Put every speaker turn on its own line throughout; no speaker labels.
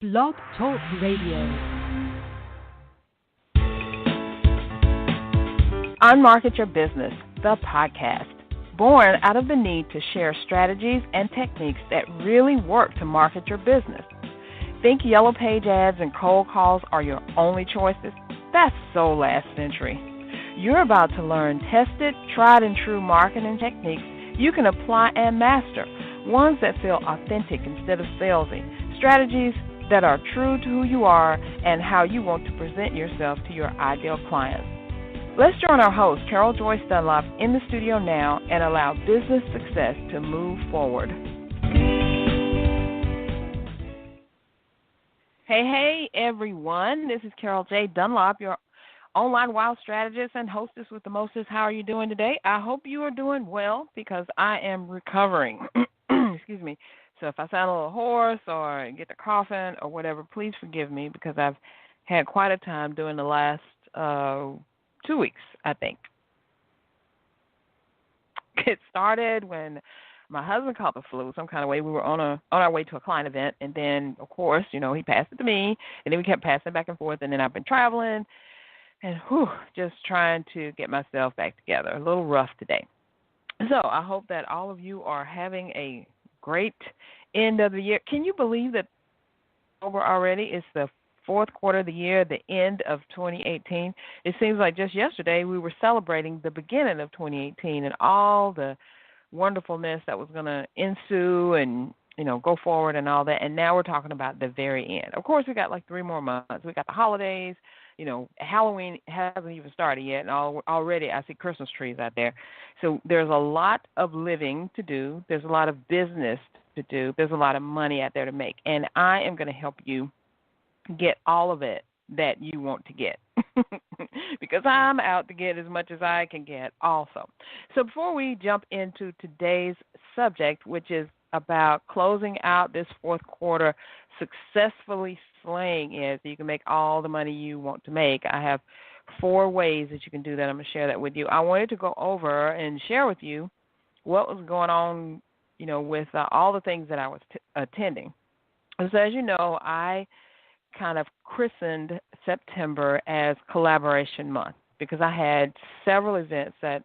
Blog Talk Radio.
Unmarket Your Business, the podcast, born out of the need to share strategies and techniques that really work to market your business. Think yellow page ads and cold calls are your only choices? That's so last century. You're about to learn tested, tried and true marketing techniques you can apply and master, ones that feel authentic instead of salesy, strategies that are true to who you are and how you want to present yourself to your ideal clients. Let's join our host, Carol Joyce Dunlop, in the studio now and allow business success to move forward. Hey, everyone. This is Carol J. Dunlop, your online wild strategist and hostess with the mostest. How are you doing today? I hope you are doing well because I am recovering. Excuse me. So if I sound a little hoarse or get the coughing or whatever, please forgive me because I've had quite a time during the last 2 weeks, I think. It started when my husband caught the flu some kind of way. We were on our way to a client event, and then, of course, he passed it to me, and then we kept passing back and forth, and then I've been traveling and just trying to get myself back together. A little rough today. So I hope that all of you are having a great end of the year. Can you believe that October already is the fourth quarter of the year, the end of 2018? It seems like just yesterday we were celebrating the beginning of 2018 and all the wonderfulness that was going to ensue and, go forward and all that. And now we're talking about the very end. Of course, we got like 3 more months. We got the holidays. Halloween hasn't even started yet, and already I see Christmas trees out there. So there's a lot of living to do. There's a lot of business to do. There's a lot of money out there to make, and I am going to help you get all of it that you want to get because I'm out to get as much as I can get also. So before we jump into today's subject, which is about closing out this fourth quarter successfully slaying it so you can make all the money you want to make, I have 4 ways that you can do that. I'm going to share that with you. I wanted to go over and share with you what was going on, with all the things that I was attending. And so as you know, I kind of christened September as Collaboration Month because I had several events that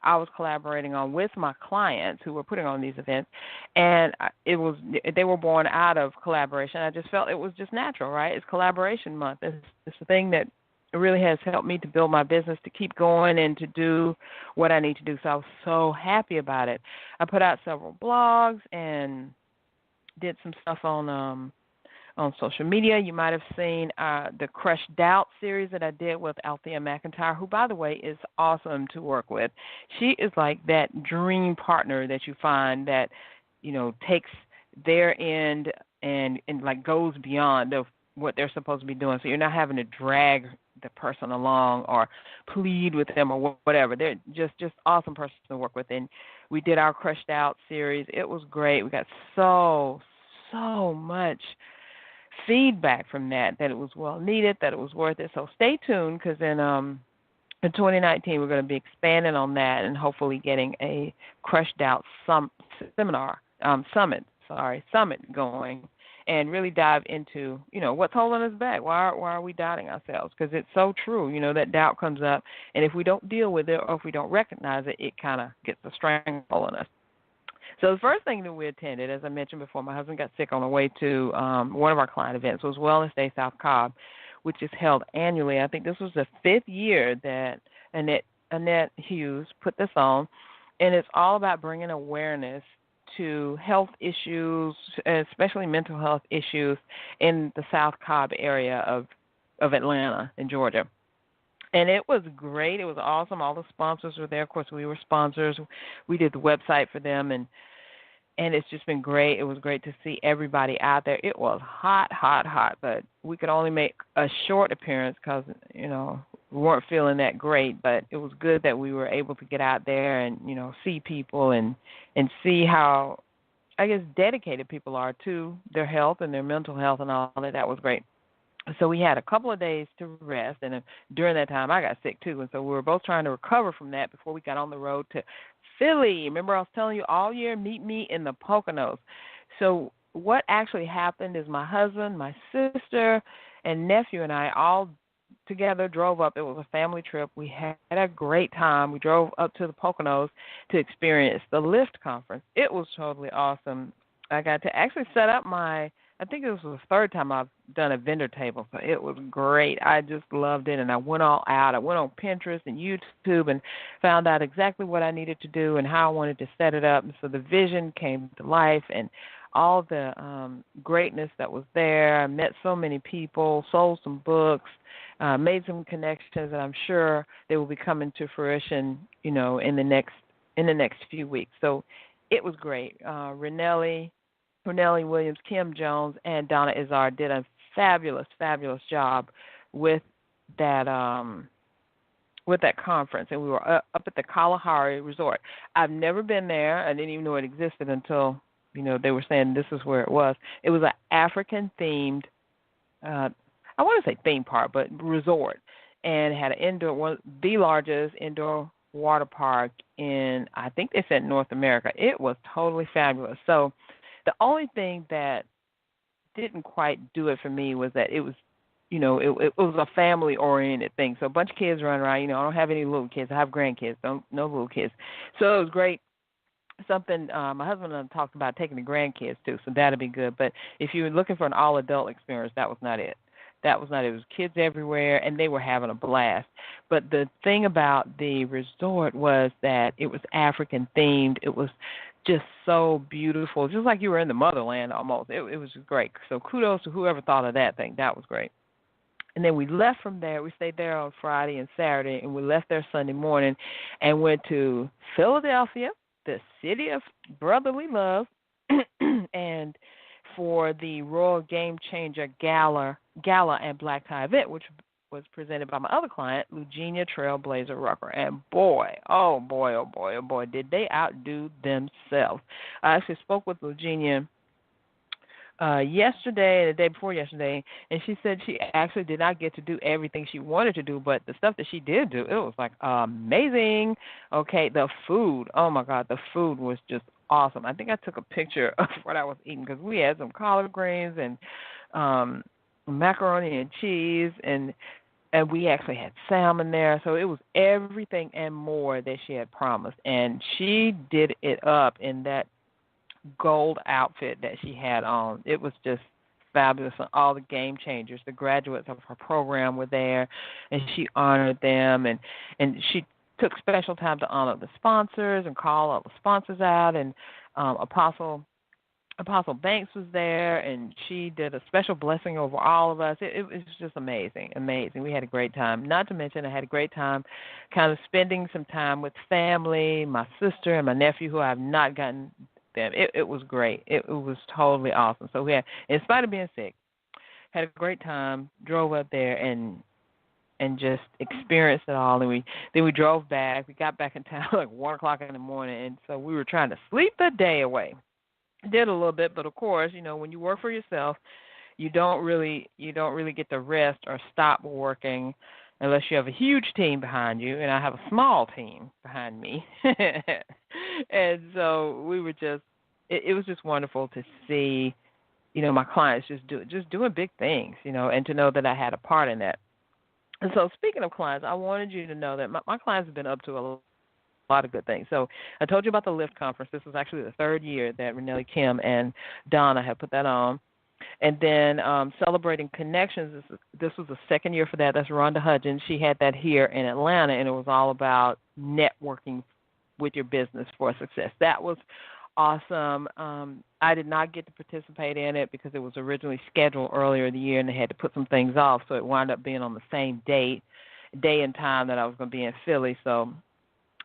I was collaborating on with my clients who were putting on these events, and they were born out of collaboration. I just felt it was just natural, right? It's Collaboration Month. It's the thing that really has helped me to build my business, to keep going, and to do what I need to do. So I was so happy about it. I put out several blogs and did some stuff on social media. You might have seen the Crush Doubt series that I did with Althea McIntyre, who, by the way, is awesome to work with. She is like that dream partner that you find that, takes their end and like goes beyond of what they're supposed to be doing. So you're not having to drag the person along or plead with them or whatever. They're just awesome person to work with. And we did our Crush Doubt series. It was great. We got so much feedback from that it was well needed, that it was worth it. So stay tuned because in 2019 we're going to be expanding on that and hopefully getting a Crushed Out summit going and really dive into what's holding us back. Why are we doubting ourselves? Because it's so true. That doubt comes up, and if we don't deal with it or if we don't recognize it, it kind of gets a stranglehold on us. So the first thing that we attended, as I mentioned before, my husband got sick on the way to one of our client events, was Wellness Day South Cobb, which is held annually. I think this was the 5th year that Annette Hughes put this on, and it's all about bringing awareness to health issues, especially mental health issues in the South Cobb area of Atlanta in Georgia. And it was great. It was awesome. All the sponsors were there. Of course, we were sponsors. We did the website for them, and it's just been great. It was great to see everybody out there. It was hot, but we could only make a short appearance because, we weren't feeling that great. But it was good that we were able to get out there and, see people and see how, I guess, dedicated people are to their health and their mental health and all that. That was great. So we had a couple of days to rest, and during that time I got sick too, and so we were both trying to recover from that before we got on the road to Philly. Remember I was telling you all year, meet me in the Poconos. So what actually happened is my husband, my sister, and nephew and I all together drove up. It was a family trip. We had a great time. We drove up to the Poconos to experience the Lyft conference. It was totally awesome. I got to actually set up I think this was the third time I've done a vendor table, so it was great. I just loved it, and I went all out. I went on Pinterest and YouTube and found out exactly what I needed to do and how I wanted to set it up. And so the vision came to life, and all the greatness that was there. I met so many people, sold some books, made some connections, and I'm sure they will be coming to fruition, in the next few weeks. So it was great. Renelli Williams, Kim Jones, and Donna Izzard did a fabulous, fabulous job with that conference, and we were up at the Kalahari Resort. I've never been there. I didn't even know it existed until they were saying this is where it was. It was an African-themed, I want to say theme park, but resort, and had an the largest indoor water park in, I think they said, North America. It was totally fabulous. So the only thing that didn't quite do it for me was that it was, it was a family-oriented thing. So a bunch of kids running around. I don't have any little kids. I have grandkids, no little kids. So it was great. Something my husband and I talked about taking the grandkids too, so that'd be good. But if you were looking for an all-adult experience, that was not it. It was kids everywhere, and they were having a blast. But the thing about the resort was that it was African-themed. It was just so beautiful, just like you were in the motherland almost. It was just great. So kudos to whoever thought of that thing. That was great. And then we left from there. We stayed there on Friday and Saturday, and we left there Sunday morning and went to Philadelphia, the city of brotherly love, and for the Royal Game Changer Gala and Black Tie event, which was presented by my other client, Eugenia Trailblazer Rucker. And boy, did they outdo themselves. I actually spoke with Eugenia yesterday and the day before yesterday, and she said she actually did not get to do everything she wanted to do, but the stuff that she did do, it was like amazing. Okay, the food, oh my God, the food was just awesome. I think I took a picture of what I was eating because we had some collard greens and macaroni and cheese, and we actually had salmon there. So it was everything and more that she had promised, and she did it up in that gold outfit that she had on. It was just fabulous. All the game changers, the graduates of her program were there, and she honored them, and she took special time to honor the sponsors and call all the sponsors out, and Apostle Banks was there, and she did a special blessing over all of us. It was just amazing. We had a great time. Not to mention I had a great time kind of spending some time with family, my sister and my nephew, who I have not gotten them. It was great. It was totally awesome. So we had, in spite of being sick, had a great time, drove up there and just experienced it all. And we drove back. We got back in town like 1 o'clock in the morning, and so we were trying to sleep the day away. Did a little bit, but of course, when you work for yourself, you don't really get to rest or stop working unless you have a huge team behind you, and I have a small team behind me. And so we were just, it was just wonderful to see, my clients just doing big things, and to know that I had a part in that. And so speaking of clients, I wanted you to know that my clients have been up to a lot of good things. So I told you about the Lyft conference. This was actually the third year that Renelli, Kim, and Donna have put that on. And then Celebrating Connections, this was the second year for that. That's Rhonda Hudgens. She had that here in Atlanta, and it was all about networking with your business for success. That was awesome. I did not get to participate in it because it was originally scheduled earlier in the year, and they had to put some things off, so it wound up being on the same day and time that I was going to be in Philly. So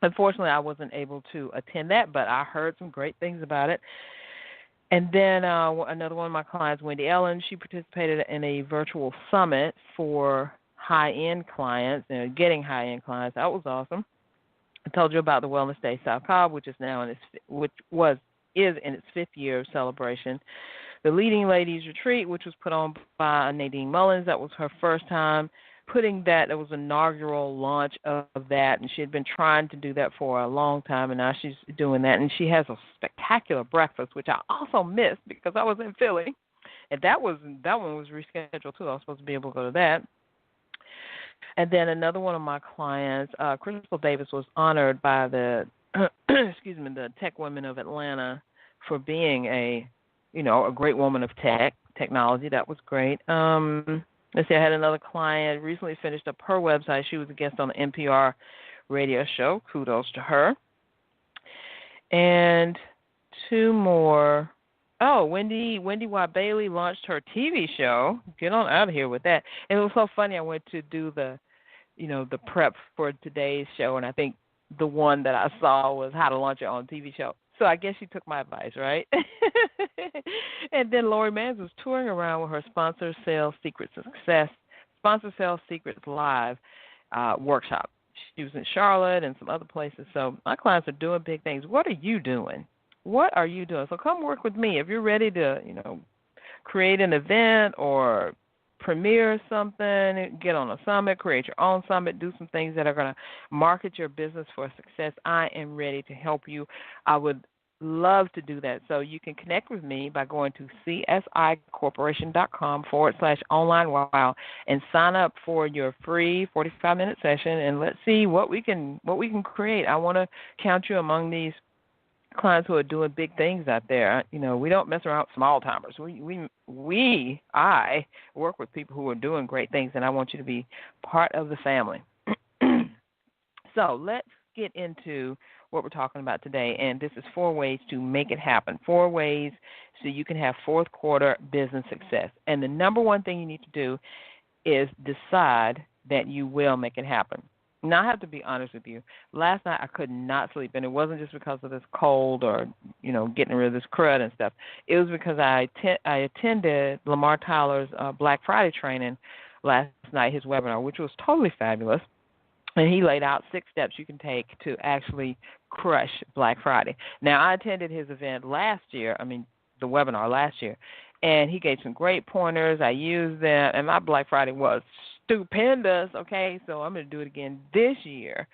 unfortunately, I wasn't able to attend that, but I heard some great things about it. And then another one of my clients, Wendy Ellen, she participated in a virtual summit for high-end clients, getting high-end clients. That was awesome. I told you about the Wellness Day South Cobb, which is now in its fifth year of celebration. The Leading Ladies Retreat, which was put on by Nadine Mullins, that was her first time putting that, it was inaugural launch of that, and she had been trying to do that for a long time, and now she's doing that. And she has a spectacular breakfast, which I also missed because I was in Philly, and that one was rescheduled too. I was supposed to be able to go to that. And then another one of my clients, Crystal Davis, was honored by the the Tech Women of Atlanta for being a great woman of technology. That was great. Let's see, I had another client recently finished up her website. She was a guest on the NPR radio show. Kudos to her. And two more. Oh, Wendy Y. Bailey launched her TV show. Get on out of here with that. And it was so funny. I went to do the prep for today's show, and I think the one that I saw was how to launch your own TV show. So I guess she took my advice, right? And then Lori Mans was touring around with her Sponsor Sales Secrets Live workshop. She was in Charlotte and some other places. So my clients are doing big things. What are you doing? What are you doing? So come work with me. If you're ready to, create an event or premiere something, get on a summit, create your own summit, do some things that are going to market your business for success, I am ready to help you. I would love to do that. So you can connect with me by going to csicorporation.com/online-wow and sign up for your free 45-minute session, and let's see what we can create. I want to count you among these clients who are doing big things out there. We don't mess around with small timers. I work with people who are doing great things, and I want you to be part of the family. So let's get into what we're talking about today, and this is 4 ways to make it happen. 4 ways so you can have fourth quarter business success. And the number one thing you need to do is decide that you will make it happen. Now, I have to be honest with you. Last night I could not sleep, and it wasn't just because of this cold or, getting rid of this crud and stuff. It was because I attended Lamar Tyler's Black Friday training last night, his webinar, which was totally fabulous. And he laid out 6 steps you can take to actually crush Black Friday. Now, I attended his event the webinar last year, and he gave some great pointers. I used them, and my Black Friday was stupendous, okay? So I'm going to do it again this year,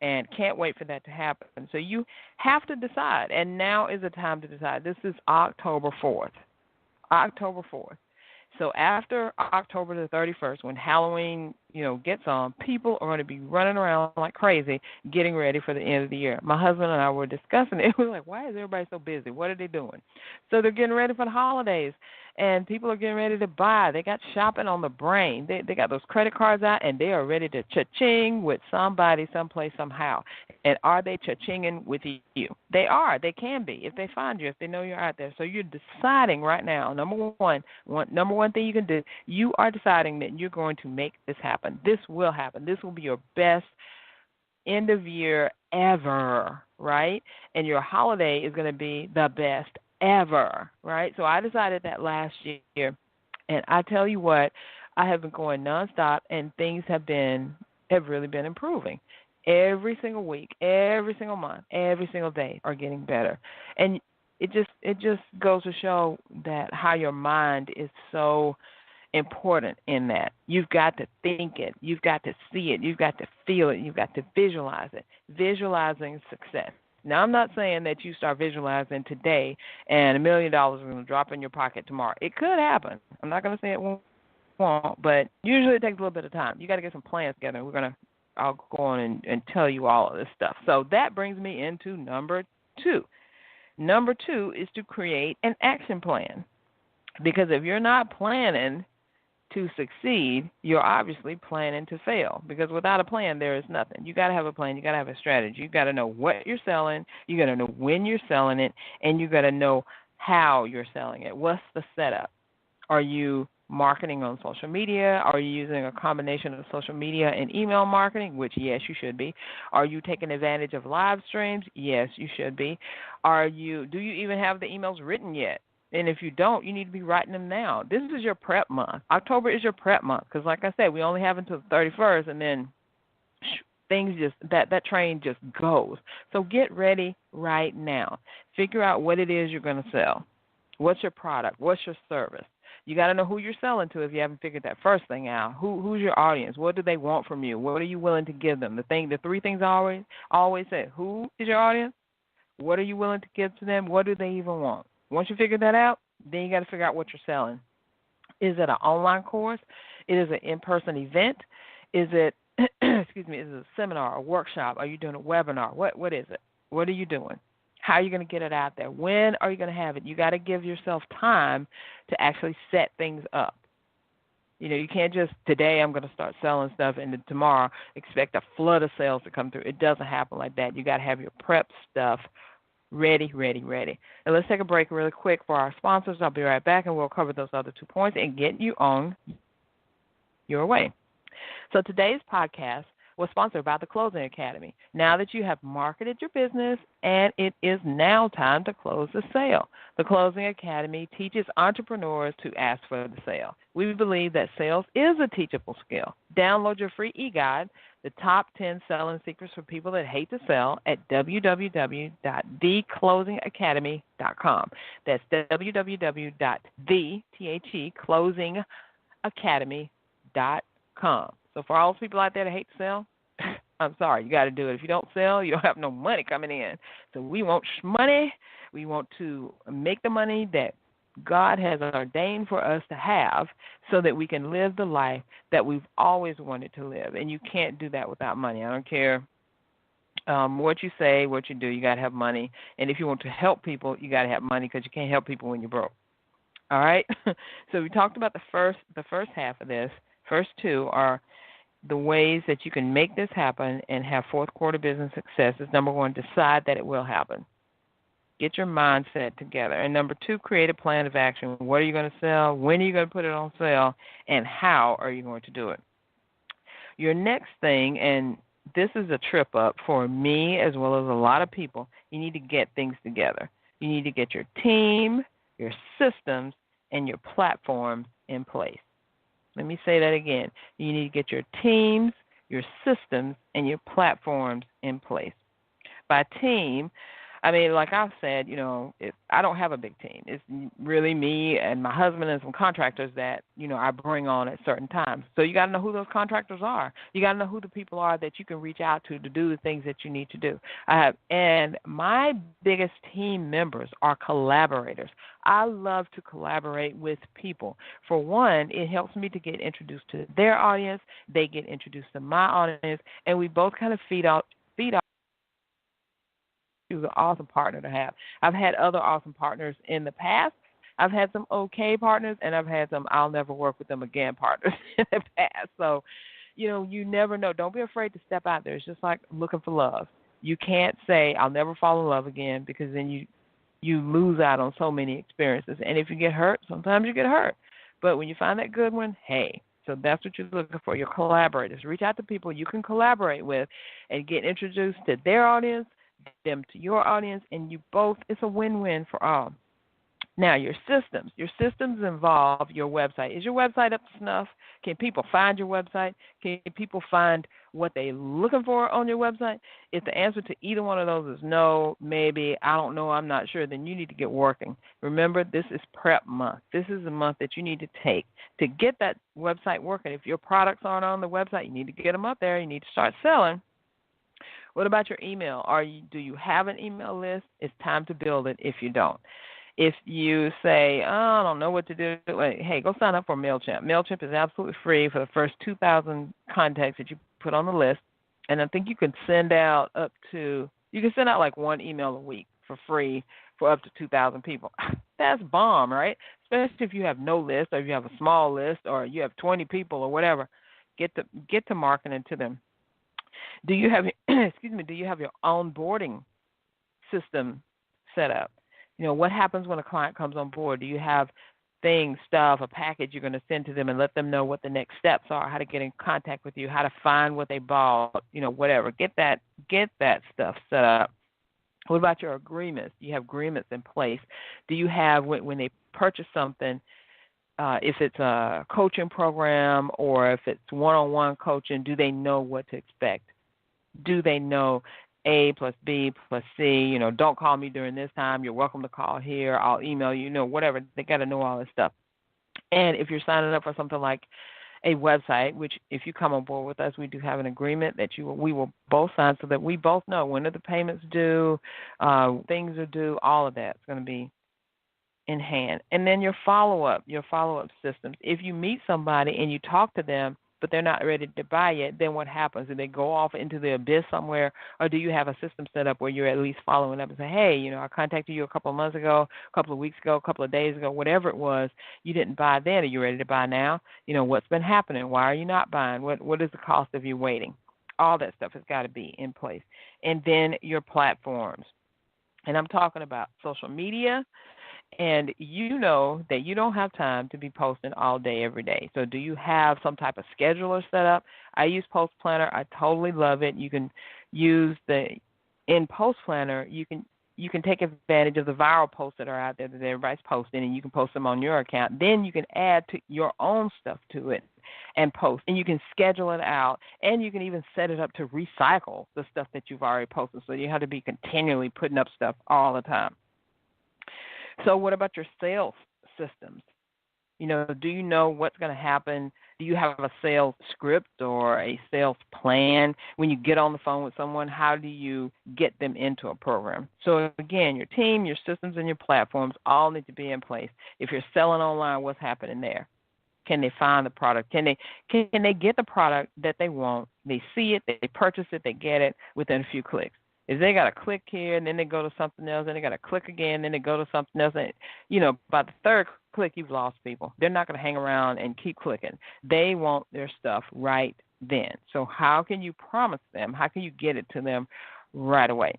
and can't wait for that to happen. So you have to decide, and now is the time to decide. This is October 4th. So after October the 31st, when Halloween, gets on, people are going to be running around like crazy getting ready for the end of the year. My husband and I were discussing it. We were like, why is everybody so busy? What are they doing? So they're getting ready for the holidays, and people are getting ready to buy. They got shopping on the brain. They got those credit cards out, and they are ready to cha-ching with somebody, someplace, somehow. And are they cha-chinging with you? They are. They can be if they find you, if they know you're out there. So you're deciding right now, number one thing you can do, you are deciding that you're going to make this happen. This will happen. This will be your best end of year ever, right? And your holiday is going to be the best ever, right? So I decided that last year, and I tell you what, I have been going nonstop, and things have really been improving. Every single week, every single month, every single day are getting better. And it just goes to show that how your mind is so important in that. You've got to think it. You've got to see it. You've got to feel it. You've got to visualize it. Visualizing success. Now, I'm not saying that you start visualizing today and $1 million is going to drop in your pocket tomorrow. It could happen. I'm not going to say it won't, but usually it takes a little bit of time. You got to get some plans together. I'll go on and tell you all of this stuff. So that brings me into number 2. Number 2 is to create an action plan. Because if you're not planning to succeed, you're obviously planning to fail. Because without a plan, there is nothing. You got to have a plan. You got to have a strategy. You got to know what you're selling. You got to know when you're selling it, and you got to know how you're selling it. What's the setup? Are you marketing on social media? Are you using a combination of social media and email marketing? Which, yes, you should be. Are you taking advantage of live streams? Yes, you should be. Do you even have the emails written yet? And if you don't, you need to be writing them now. This is your prep month. October is your prep month because, like I said, we only have until the 31st, and then things that train just goes. So get ready right now. Figure out what it is you're going to sell. What's your product? What's your service? You got to know who you're selling to if you haven't figured that first thing out. Who's your audience? What do they want from you? What are you willing to give them? The three things I always say. Who is your audience? What are you willing to give to them? What do they even want? Once you figure that out, then you got to figure out what you're selling. Is it an online course? Is it an in-person event? Is it excuse me, is it a seminar, a workshop? Are you doing a webinar? What is it? What are you doing? How are you going to get it out there? When are you going to have it? You got to give yourself time to actually set things up. You can't just, today I'm going to start selling stuff and then tomorrow expect a flood of sales to come through. It doesn't happen like that. You got to have your prep stuff ready. And let's take a break really quick for our sponsors. I'll be right back, and we'll cover those other 2 points and get you on your way. So today's podcast was sponsored by the Closing Academy. Now that you have marketed your business, and it is now time to close the sale. The Closing Academy teaches entrepreneurs to ask for the sale. We believe that sales is a teachable skill. Download your free e-guide, The Top 10 Selling Secrets for People That Hate to Sell, at www.theclosingacademy.com. That's www.theclosingacademy.com. So for all those people out there that hate to sell, I'm sorry, you got to do it. If you don't sell, you don't have no money coming in. So we want money. We want to make the money that God has ordained for us to have so that we can live the life that we've always wanted to live. And you can't do that without money. I don't care what you say, what you do, you got to have money. And if you want to help people, you got to have money, because you can't help people when you're broke. All right? So we talked about the first half of this. First two are the ways that you can make this happen and have fourth quarter business success. Is number one, decide that it will happen. Get your mindset together. And number two, create a plan of action. What are you going to sell? When are you going to put it on sale? And how are you going to do it? Your next thing, and this is a trip up for me as well as a lot of people, you need to get things together. You need to get your team, your systems, and your platforms in place. Let me say that again. You need to get your teams, your systems, and your platforms in place. By team, I mean, like I've said, I don't have a big team. It's really me and my husband and some contractors that, I bring on at certain times. So you got to know who those contractors are. You got to know who the people are that you can reach out to do the things that you need to do. And my biggest team members are collaborators. I love to collaborate with people. For one, it helps me to get introduced to their audience. They get introduced to my audience, and we both kind of feed off. She was an awesome partner to have. I've had other awesome partners in the past. I've had some okay partners, and I've had some I'll never work with them again partners in the past. So, you never know. Don't be afraid to step out there. It's just like looking for love. You can't say I'll never fall in love again, because then you lose out on so many experiences. And if you get hurt, sometimes you get hurt. But when you find that good one, hey. So that's what you're looking for, your collaborators. Reach out to people you can collaborate with and get introduced to their audience, them to your audience, and you both, it's a win-win for all. Now, your systems. Your systems involve your website. Is your website up to snuff? Can people find your website? Can people find what they're looking for on your website? If the answer to either one of those is no, maybe, I don't know, I'm not sure, then you need to get working. Remember, this is prep month. This is the month that you need to take to get that website working. If your products aren't on the website, you need to get them up there. You need to start selling. What about your email? Do you have an email list? It's time to build it if you don't. If you say, I don't know what to do, hey, go sign up for MailChimp. MailChimp is absolutely free for the first 2,000 contacts that you put on the list. And I think you can send out like one email a week for free for up to 2,000 people. That's bomb, right? Especially if you have no list, or if you have a small list, or you have 20 people or whatever. Get to marketing to them. Do you have your onboarding system set up? What happens when a client comes on board? Do you have a package you're going to send to them and let them know what the next steps are, how to get in contact with you, how to find what they bought, whatever. Get that stuff set up. What about your agreements? Do you have agreements in place? Do you have, when they purchase something, if it's a coaching program or if it's one-on-one coaching, do they know what to expect? Do they know A plus B plus C? Don't call me during this time. You're welcome to call here. I'll email you. Whatever. They got to know all this stuff. And if you're signing up for something like a website, which if you come on board with us, we do have an agreement that we will both sign so that we both know when are the payments due, things are due, all of that's going to be in hand. And then your follow-up systems. If you meet somebody and you talk to them, but they're not ready to buy yet, then what happens? Do they go off into the abyss somewhere, or do you have a system set up where you're at least following up and say, hey, I contacted you a couple of months ago, a couple of weeks ago, a couple of days ago, whatever it was, you didn't buy then. Are you ready to buy now? What's been happening? Why are you not buying? What is the cost of you waiting? All that stuff has got to be in place. And then your platforms. And I'm talking about social media. And you know that you don't have time to be posting all day, every day. So do you have some type of scheduler set up? I use Post Planner. I totally love it. You can use in Post Planner, you can take advantage of the viral posts that are out there that everybody's posting, and you can post them on your account. Then you can add to your own stuff to it and post. And you can schedule it out, and you can even set it up to recycle the stuff that you've already posted, so you have to be continually putting up stuff all the time. So what about your sales systems? Do you know what's going to happen? Do you have a sales script or a sales plan? When you get on the phone with someone, how do you get them into a program? So, again, your team, your systems, and your platforms all need to be in place. If you're selling online, what's happening there? Can they find the product? Can they get the product that they want? They see it, they purchase it, they get it within a few clicks. Is they got to click here, and then they go to something else, and they got to click again, then they go to something else. And, by the third click, you've lost people. They're not going to hang around and keep clicking. They want their stuff right then. So how can you promise them? How can you get it to them right away?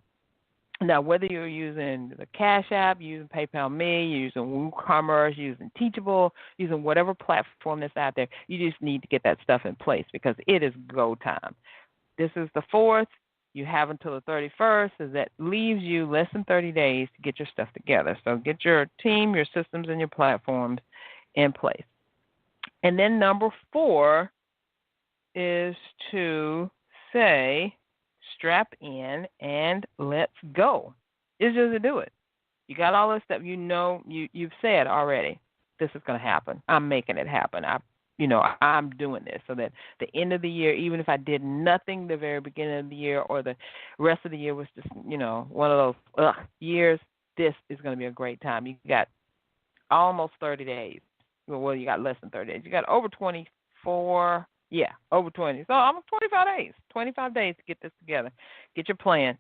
Now, whether you're using the Cash App, using PayPal Me, using WooCommerce, using Teachable, using whatever platform that's out there, you just need to get that stuff in place because it is go time. This is the 4th. You have until the 31st, so that leaves you less than 30 days to get your stuff together. So get your team, your systems, and your platforms in place. And then number 4 is to say, strap in and let's go. It's just to do it. You got all this stuff. You've said already, this is going to happen. I'm making it happen. I'm doing this so that the end of the year, even if I did nothing the very beginning of the year or the rest of the year was just, one of those years, this is going to be a great time. You got almost 30 days. Well, you got less than 30 days. You got over 24, over 20. So almost 25 days. 25 days to get this together. Get your plan.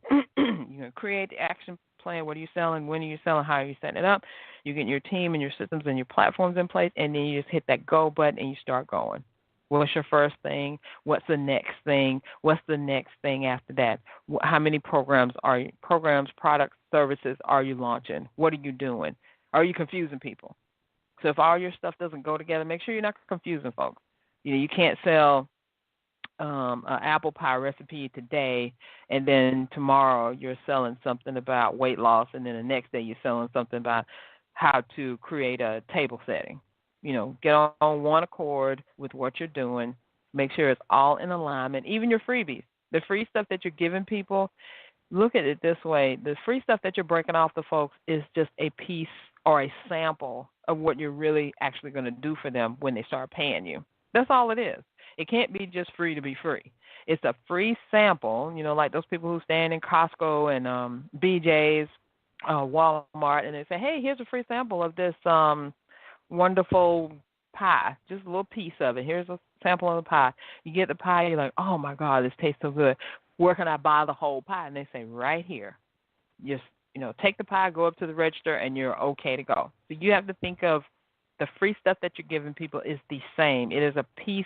Create the action plan. What are you selling? When are you selling? How are you setting it up? You get your team and your systems and your platforms in place, and then you just hit that go button and you start going. What's your first thing? What's the next thing? What's the next thing after that? How many programs, products, services are you launching? What are you doing? Are you confusing people? So if all your stuff doesn't go together, make sure you're not confusing folks. You can't sell an apple pie recipe today, and then tomorrow you're selling something about weight loss, and then the next day you're selling something about how to create a table setting. Get on one accord with what you're doing. Make sure it's all in alignment. Even your freebies, the free stuff that you're giving people, look at it this way. The free stuff that you're breaking off the folks is just a piece or a sample of what you're really actually going to do for them when they start paying you. That's all it is. It can't be just free to be free. It's a free sample, like those people who stand in Costco and BJ's, Walmart, and they say, hey, here's a free sample of this wonderful pie, just a little piece of it. Here's a sample of the pie. You get the pie, you're like, oh, my God, this tastes so good. Where can I buy the whole pie? And they say, right here. Just, take the pie, go up to the register, and you're okay to go. So you have to think of the free stuff that you're giving people is the same. It is a piece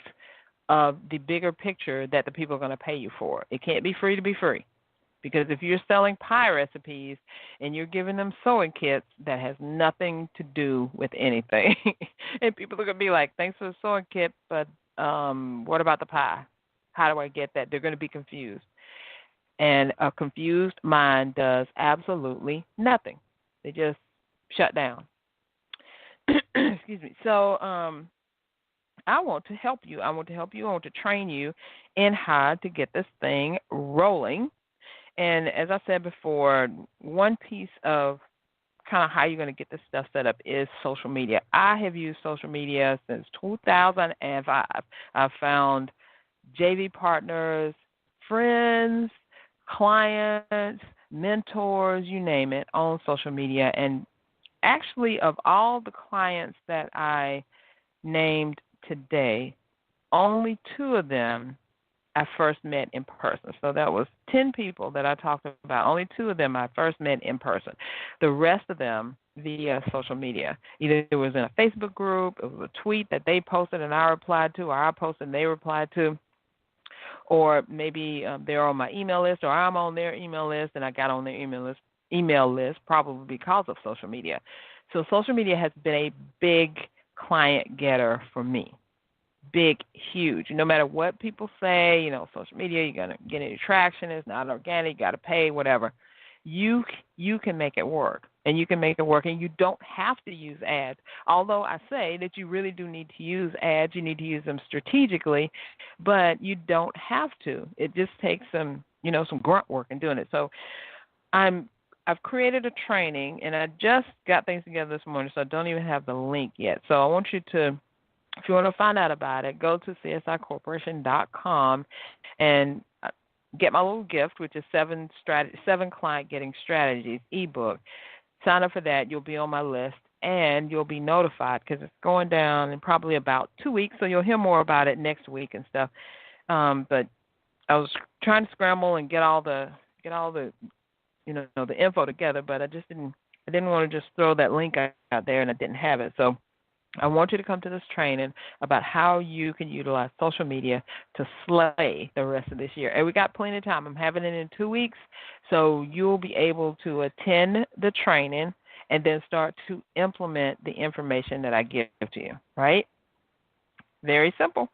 of the bigger picture that the people are going to pay you for. It can't be free to be free. Because if you're selling pie recipes and you're giving them sewing kits, that has nothing to do with anything. And people are going to be like, thanks for the sewing kit, but what about the pie? How do I get that? They're going to be confused. And a confused mind does absolutely nothing. They just shut down. Excuse me. So I want to help you. I want to train you in how to get this thing rolling. And as I said before, one piece of kind of how you're going to get this stuff set up is social media. I have used social media since 2005. I've found JV partners, friends, clients, mentors, you name it, on social media. And actually, of all the clients that I named today, only 2 of them I first met in person. So that was 10 people that I talked about. Only 2 of them I first met in person. The rest of them via social media. Either it was in a Facebook group, it was a tweet that they posted and I replied to, or I posted and they replied to, or maybe they're on my email list, or I'm on their email list and I got on their email list probably because of social media. So social media has been a big client getter for me. Big, huge. No matter what people say, social media, you're going to get any traction. It's not organic. You got to pay, whatever. You can make it work, and you can make it work, and you don't have to use ads. Although I say that you really do need to use ads. You need to use them strategically, but you don't have to. It just takes some grunt work in doing it. So I've created a training, and I just got things together this morning, so I don't even have the link yet. So I want you to, if you want to find out about it, go to CSIcorporation.com and get my little gift, which is 7 Client Getting Strategies ebook. Sign up for that. You'll be on my list, and you'll be notified because it's going down in probably about 2 weeks, so you'll hear more about it next week and stuff. But I was trying to scramble and get all the the info together, but I didn't want to just throw that link out there and I didn't have it. So I want you to come to this training about how you can utilize social media to slay the rest of this year. And we got plenty of time. I'm having it in 2 weeks, so you'll be able to attend the training and then start to implement the information that I give to you, right? Very simple.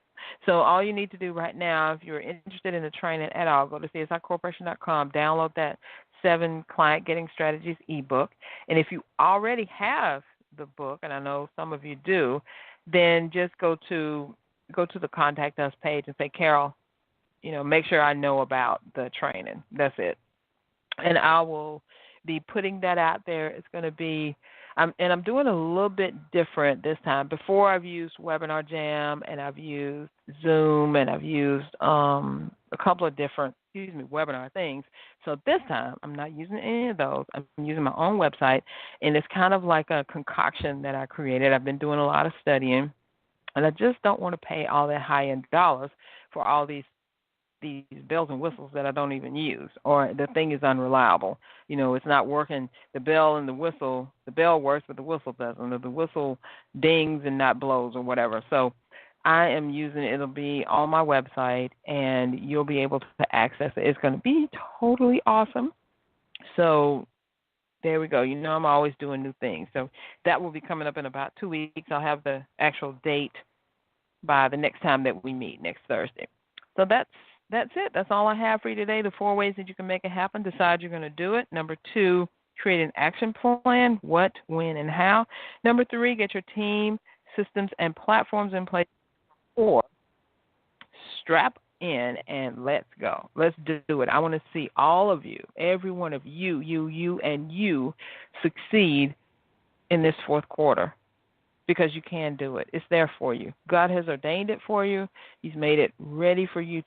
So all you need to do right now, if you're interested in the training at all, go to CSIcorporation.com, download that 7 Client Getting Strategies ebook. And if you already have the book, and I know some of you do, then just go to the Contact Us page and say, Carol, make sure I know about the training. That's it. And I will be putting that out there. It's going to be, I'm doing a little bit different this time. Before I've used Webinar Jam, and I've used Zoom, and I've used a couple of different, webinar things. So this time, I'm not using any of those. I'm using my own website, and it's kind of like a concoction that I created. I've been doing a lot of studying, and I just don't want to pay all that high-end dollars for all these bells and whistles that I don't even use, or the thing is unreliable. It's not working. The bell works, but the whistle doesn't, or the whistle dings and not blows or whatever. So I am using it. It'll be on my website, and you'll be able to access it. It's going to be totally awesome. So there we go. I'm always doing new things. So that will be coming up in about 2 weeks. I'll have the actual date by the next time that we meet, next Thursday. So that's it. That's all I have for you today. The 4 ways that you can make it happen. Decide you're going to do it. Number 2, create an action plan. What, when, and how. Number 3, get your team, systems, and platforms in place. 4, strap in and let's go. Let's do it. I want to see all of you, every one of you, and you succeed in this 4th quarter, because you can do it. It's there for you. God has ordained it for you. He's made it ready for you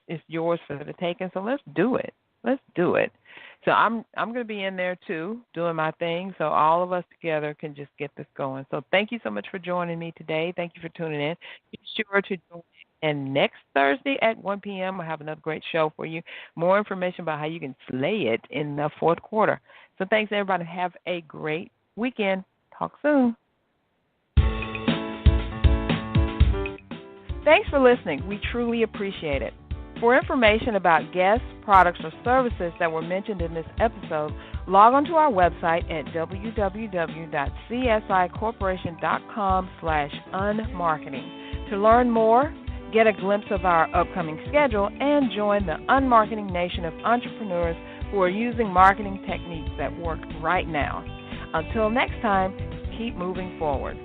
it's yours for the taking. So let's do it. Let's do it. So I'm going to be in there too, doing my thing, so all of us together can just get this going. So thank you so much for joining me today. Thank you for tuning in. Be sure to join in next Thursday at 1 p.m. We'll have another great show for you. More information about how you can slay it in the 4th quarter. So thanks, everybody. Have a great weekend. Talk soon. Thanks for listening. We truly appreciate it. For information about guests, products, or services that were mentioned in this episode, log on to our website at www.csicorporation.com/unmarketing. To learn more, get a glimpse of our upcoming schedule, and join the unmarketing nation of entrepreneurs who are using marketing techniques that work right now. Until next time, keep moving forward.